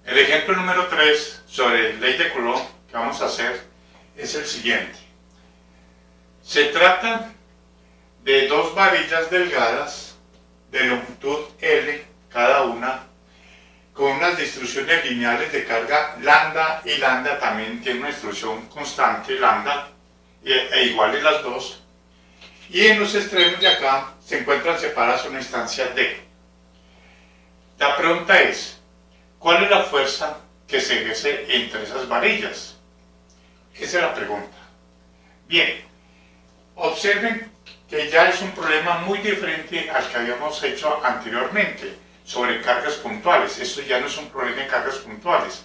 El ejemplo número 3 sobre ley de Coulomb que vamos a hacer es el siguiente. Se trata de dos varillas delgadas de longitud L cada una, con unas distribuciones lineales de carga lambda, y lambda también tiene una distribución constante lambda e iguales las dos, y en los extremos de acá se encuentran separadas una instancia D. La pregunta es, ¿cuál es la fuerza que se ejerce entre esas varillas? Esa es la pregunta. Bien, observen que ya es un problema muy diferente al que habíamos hecho anteriormente sobre cargas puntuales. Esto ya no es un problema de cargas puntuales,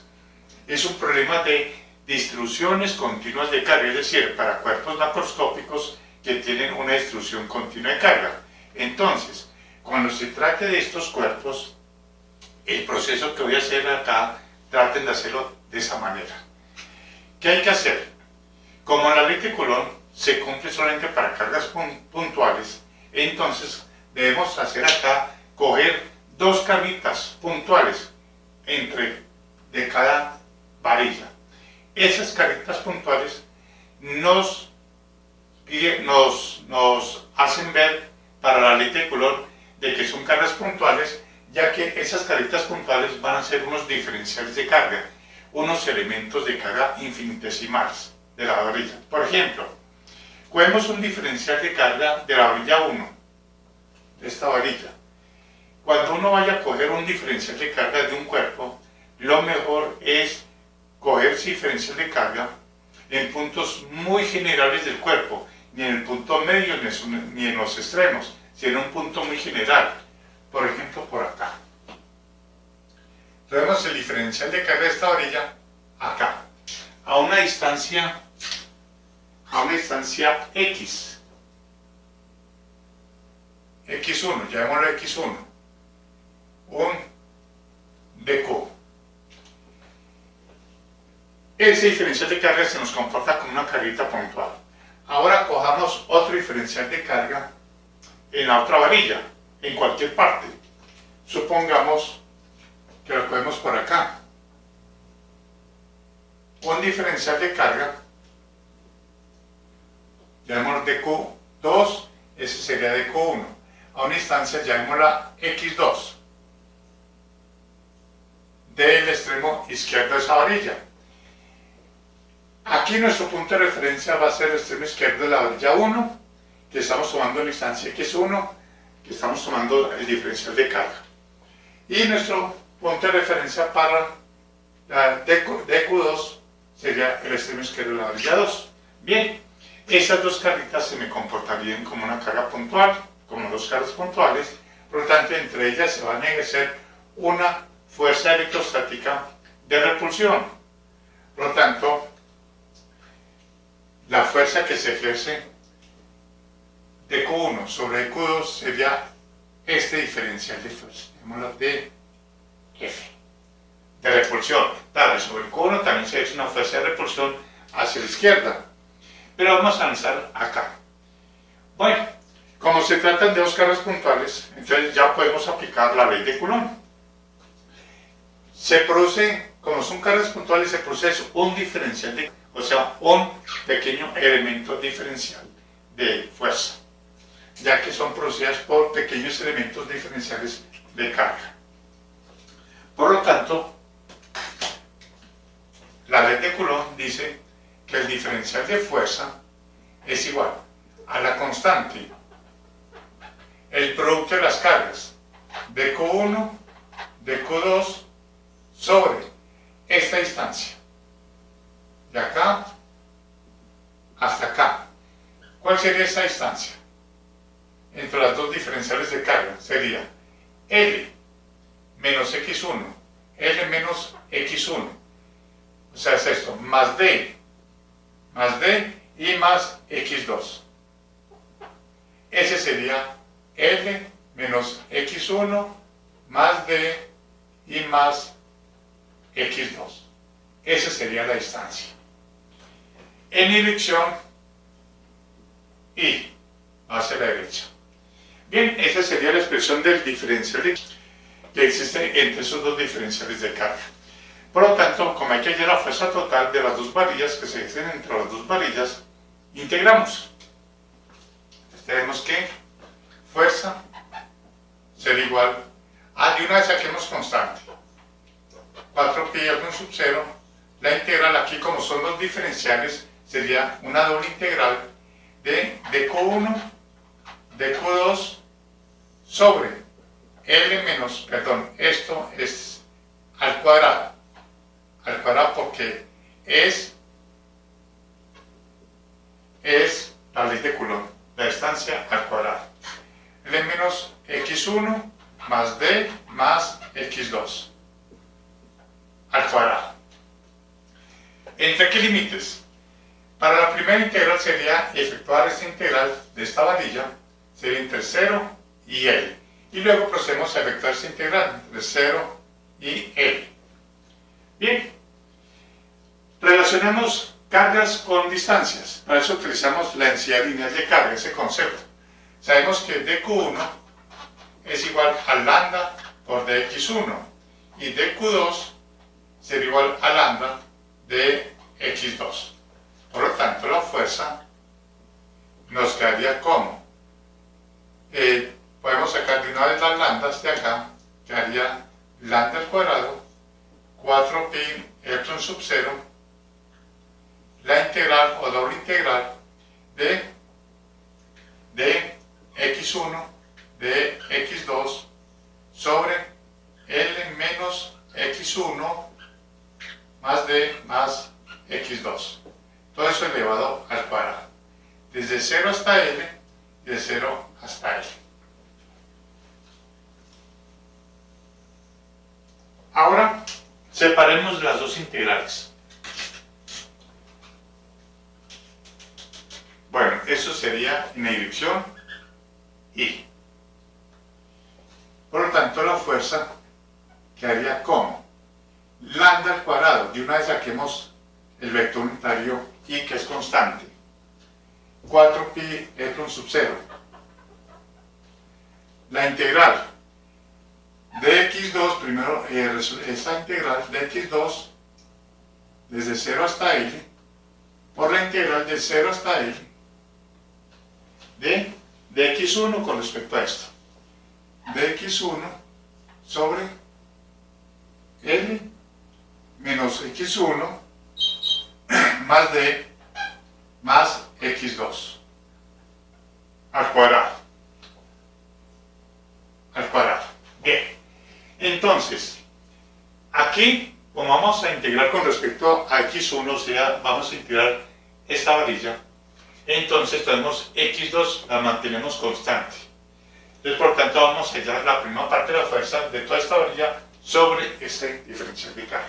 es un problema de distribuciones continuas de carga, es decir, para cuerpos macroscópicos que tienen una distribución continua de carga. Entonces, cuando se trate de estos cuerpos, el proceso que voy a hacer acá, traten de hacerlo de esa manera. ¿Qué hay que hacer? Como la ley de Coulomb se cumple solamente para cargas puntuales, entonces debemos hacer acá, coger dos carguitas puntuales de cada varilla. Esas carguitas puntuales nos hacen ver para la ley de Coulomb de que son cargas puntuales, ya que esas carguitas puntuales van a ser unos diferenciales de carga, unos elementos de carga infinitesimales de la varilla. Por ejemplo, cogemos un diferencial de carga de la varilla 1, de esta varilla. Cuando uno vaya a coger un diferencial de carga de un cuerpo, lo mejor es coger ese diferencial de carga en puntos muy generales del cuerpo, ni en el punto medio ni en los extremos, sino en un punto muy general. Por ejemplo, por acá. Tenemos el diferencial de carga de esta varilla acá, a una distancia X. X1, llamémoslo X1. Un dq. Ese diferencial de carga se nos comporta como una carguita puntual. Ahora cojamos otro diferencial de carga en la otra varilla, en cualquier parte. Supongamos que lo cogemos por acá. Un diferencial de carga, llamémoslo dq2, ese sería dq1. A una instancia llamémosla x2, del extremo izquierdo de esa varilla. Aquí nuestro punto de referencia va a ser el extremo izquierdo de la varilla 1, que estamos tomando en la instancia x1, que estamos tomando el diferencial de carga. Y nuestro punto de referencia para la dq2 sería el extremo izquierdo de la varilla 2. Bien, esas dos carguitas se me comportarían como una carga puntual, como dos cargas puntuales, por lo tanto entre ellas se van a ejercer una fuerza electrostática de repulsión. Por lo tanto, la fuerza que se ejerce dq1 sobre dq2 sería este diferencial de fuerza, llamémoslo de F, de repulsión. Claro, sobre dq1 también se ejerce una fuerza de repulsión hacia la izquierda, pero vamos a avanzar acá. Bueno, como se tratan de dos cargas puntuales, entonces ya podemos aplicar la ley de Coulomb. Se produce, como son cargas puntuales, se produce un diferencial o sea, un pequeño elemento diferencial de fuerza, ya que son producidas por pequeños elementos diferenciales de carga. Por lo tanto, la ley de Coulomb dice que el diferencial de fuerza es igual a la constante, el producto de las cargas, dq1, dq2, sobre esta distancia, de acá hasta acá. ¿Cuál sería esa distancia? Entre las dos diferenciales de carga sería L menos X1, L menos X1. O sea, es esto, más D y más X2. Ese sería L menos X1 más D y más X2. Esa sería la distancia. En dirección Y, hacia la derecha. Bien, esa sería la expresión del diferencial que existe entre esos dos diferenciales de carga. Por lo tanto, como hay que hallar la fuerza total de las dos varillas que se ejercen entre las dos varillas, integramos. Entonces tenemos que fuerza será igual a, de una vez saquemos constante, 4pi r sub 0, la integral aquí como son los diferenciales sería una doble integral de dq1, dq2 sobre L menos, perdón, esto es al cuadrado porque es la ley de Coulomb, la distancia al cuadrado. L menos x1 más d más x2 al cuadrado. ¿Entre qué límites? Para la primera integral sería efectuar esta integral de esta varilla, sería entre 0 y L. Y luego procedemos a efectuar esta integral entre 0 y L. Bien, relacionemos cargas con distancias. Para eso utilizamos la densidad lineal de carga, ese concepto. Sabemos que dq1 es igual a lambda por dx1 y dq2 será igual a lambda de x2. Por lo tanto, la fuerza nos quedaría como, podemos sacar de una vez las lambdas de acá, quedaría lambda al cuadrado, 4pi epsilon sub 0, la integral o doble integral de x1 de x2 sobre L menos x1 más d más x2. Todo eso elevado al cuadrado. Desde 0 hasta L y de 0 hasta L. Ahora, separemos las dos integrales. Bueno, eso sería en la dirección Y. Por lo tanto, la fuerza quedaría como lambda al cuadrado. De una vez saquemos el vector unitario Y, que es constante. 4pi epsilon sub 0. La integral de x2, primero esa integral de x2 desde 0 hasta L, por la integral de 0 hasta L de x1 con respecto a esto. De x1 sobre L menos x1 más d más x2 al cuadrado. Bien, entonces aquí, como vamos a integrar con respecto a x1, o sea, vamos a integrar esta varilla, entonces tenemos x2, la mantenemos constante. Entonces, por tanto, vamos a hallar la primera parte de la fuerza de toda esta varilla sobre este diferencial de carga.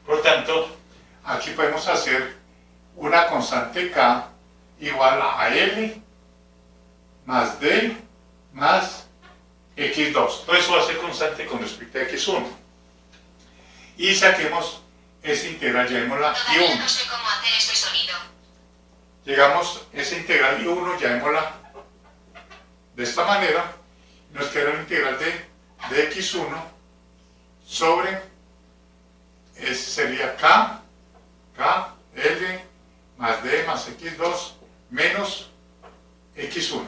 Por lo tanto, aquí podemos hacer una constante K igual a L más D más X2. Todo eso va a ser constante con respecto a X1. Y saquemos esa integral, llevémosla I1. No sé cómo hacer ese sonido. Llegamos a esa integral I1, llevémosla de esta manera. Nos queda la integral de X1 sobre, ese sería K, L más D más X2 menos X1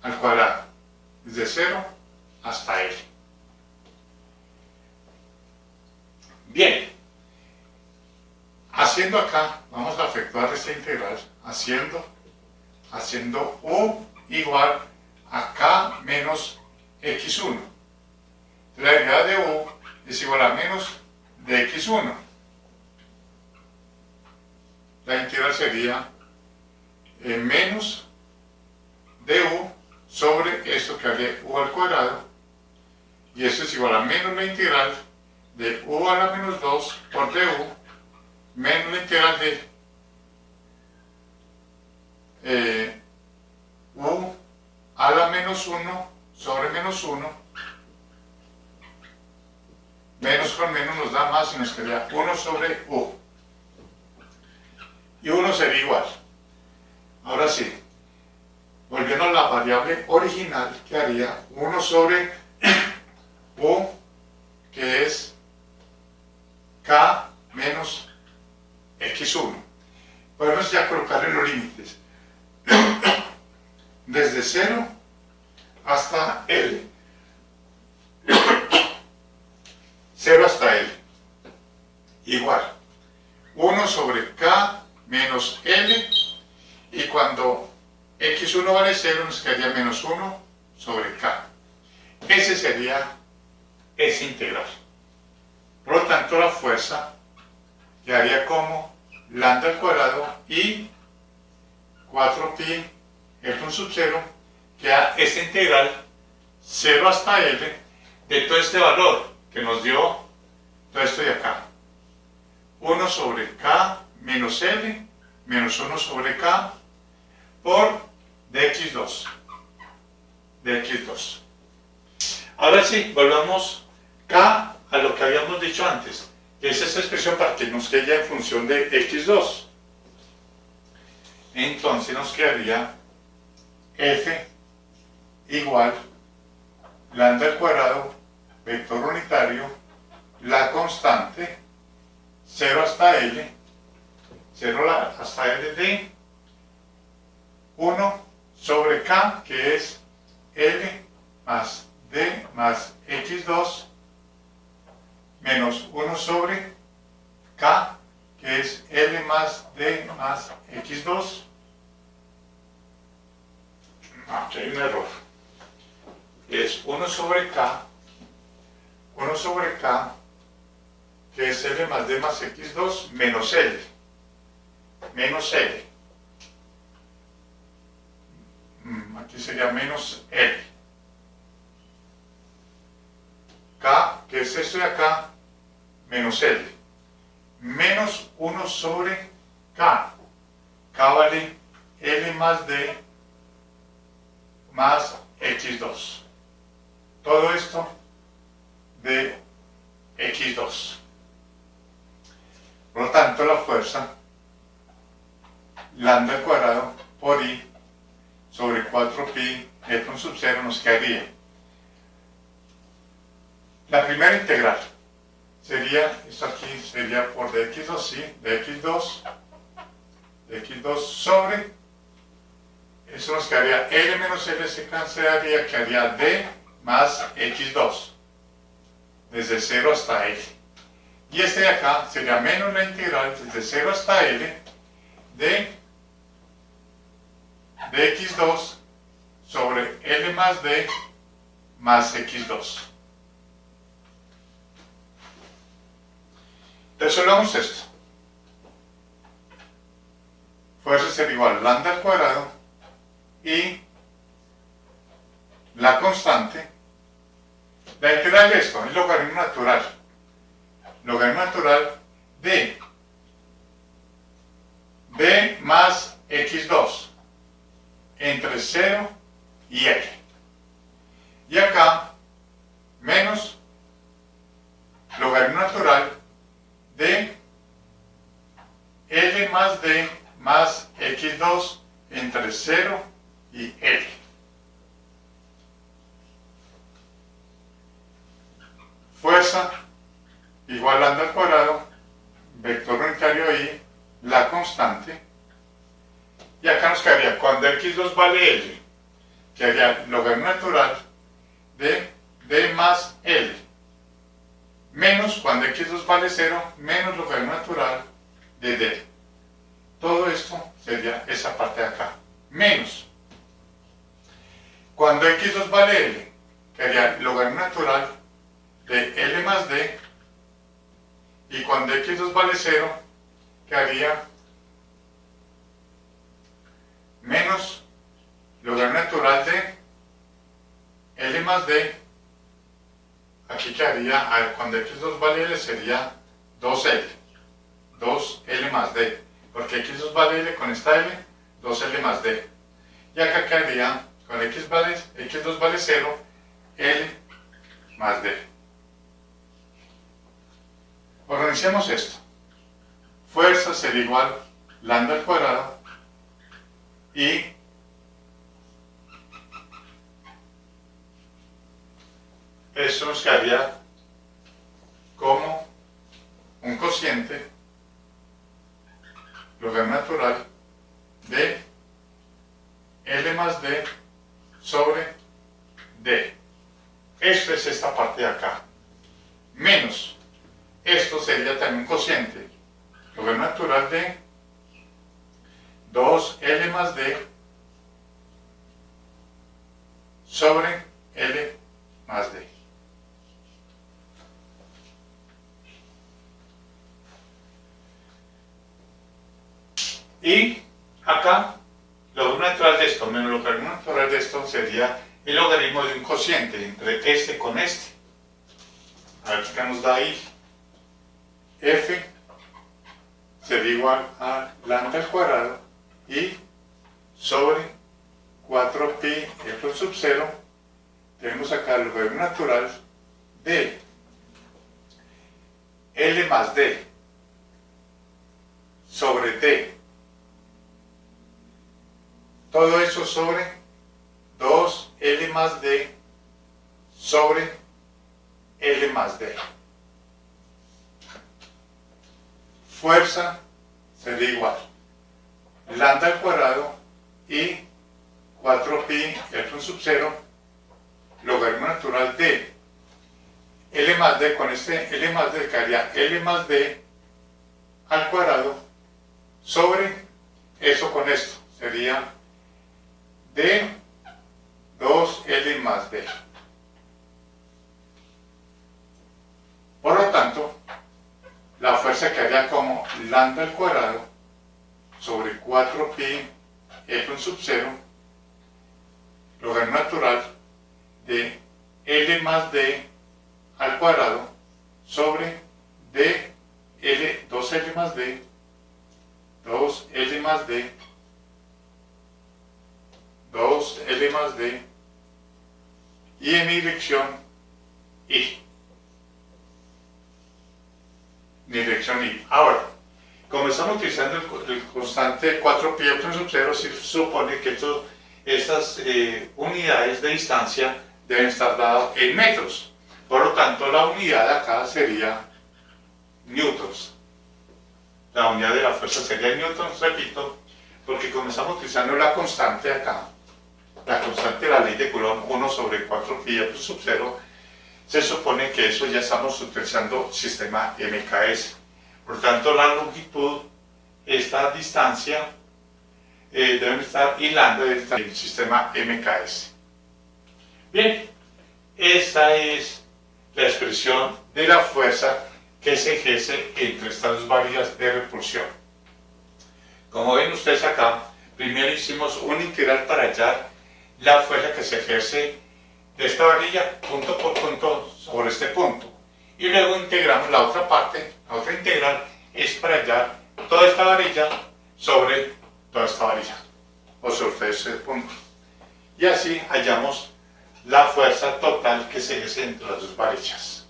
al cuadrado, desde 0 hasta L. Bien, haciendo acá, vamos a efectuar esta integral, haciendo U igual a K menos X1. La derivada de U es igual a menos de X1. La integral sería menos de U sobre esto que haría U al cuadrado, y eso es igual a menos la integral de U a la menos 2 por du menos la integral de U a la menos 1 sobre menos 1, menos con menos nos da más y nos queda 1 sobre U. Y 1 sería igual. Ahora sí, volviendo a la variable original, que haría 1 sobre U, que x1. Podemos ya colocarle los límites. Desde 0 hasta L. 0 hasta L. Igual. 1 sobre K menos L. Y cuando x1 vale 0 nos quedaría menos 1 sobre K. Ese sería ese integral. Por lo tanto, la fuerza quedaría como lambda al cuadrado y 4pi F1 sub 0, queda esta integral 0 hasta L de todo este valor que nos dio todo esto de acá. 1 sobre K menos L menos 1 sobre K por dx2. dx2. Ahora sí, volvamos K a lo que habíamos dicho antes, que es esta expresión para que nos quede ya en función de x2. Entonces nos quedaría f igual lambda al cuadrado, vector unitario, la constante, 0 hasta L, 0 hasta L de 1 sobre K, que es L más D más x2, menos 1 sobre K, que es L más D más x2. Aquí hay un error. Es 1 sobre K, que es L más D más x2, menos L. Menos L. Aquí sería menos L. K, que es esto de acá, menos L. Menos 1 sobre K. K vale L más D más x2. Todo esto de x2. Por lo tanto, la fuerza lambda al cuadrado por i sobre 4pi F1 sub 0 nos quedaría. La primera integral sería, esto aquí sería por dx2, sí, dx2 sobre, eso nos quedaría L menos L, se cancelaría, quedaría D más x2, desde 0 hasta L. Y este de acá sería menos la integral desde 0 hasta L de dx2 sobre L más D más x2. Resolvamos esto. Fuerza ser igual a lambda al cuadrado y la constante. La integral de esto es logaritmo natural. Logaritmo natural de D más x2 entre 0 y L. Y acá menos logaritmo natural de L más D más x2 entre 0 y L. Fuerza igual a lambda al cuadrado, vector unitario y la constante. Y acá nos quedaría, cuando x2 vale L, quedaría logaritmo natural de D más L. Menos cuando x2 vale 0, menos logaritmo natural de D. Todo esto sería esa parte de acá. Menos. Cuando x2 vale L, quedaría logaritmo natural de L más D. Y cuando x2 vale 0, quedaría menos logaritmo natural de L más D. Aquí quedaría, a ver, cuando x2 vale L sería 2L. 2L más D. Porque x2 vale L con esta L, 2L más D. Y acá quedaría, con x2 vale 0, L más D. Organicemos esto. Fuerza será igual lambda al cuadrado y esto nos quedaría como un cociente logaritmo natural de L más D sobre D. Esto es esta parte de acá. Menos, esto sería también un cociente, logaritmo natural de 2L más D sobre L más D. Y acá, logaritmo natural de esto menos logaritmo natural de esto sería el logaritmo de un cociente entre este con este. A ver qué nos da ahí. F sería igual a lambda al cuadrado y sobre 4pi f sub 0. Tenemos acá el logaritmo natural de L más D sobre D. Todo eso sobre 2L más D sobre L más D. Fuerza sería igual lambda al cuadrado y 4pi f sub 0 logaritmo natural de L más D, con este L más D quedaría L más D al cuadrado sobre eso con esto sería D 2L más D. Por lo tanto, la fuerza quedaría como lambda al cuadrado sobre 4pi f sub 0 logaritmo natural de L más D al cuadrado sobre D L 2L más D 2L más D 2L más D y en dirección I. Dirección I. Ahora, como estamos utilizando el constante 4pi f sub 0, se supone que estas unidades de distancia deben estar dadas en metros. Por lo tanto, la unidad de acá sería newtons. La unidad de la fuerza sería newtons, repito, porque como estamos utilizando la constante acá, la constante de la ley de Coulomb, 1 sobre 4pi f sub 0, se supone que eso ya estamos utilizando sistema MKS. Por lo tanto, la longitud, esta distancia, deben estar hilando en el sistema MKS. Bien, esta es la expresión de la fuerza que se ejerce entre estas dos varillas de repulsión. Como ven ustedes acá, primero hicimos un integral para hallar la fuerza que se ejerce de esta varilla punto por punto sobre este punto. Y luego integramos la otra parte, la otra integral es para hallar toda esta varilla sobre toda esta varilla o sobre ese punto. Y así hallamos la fuerza total que se ejerce entre las dos varillas.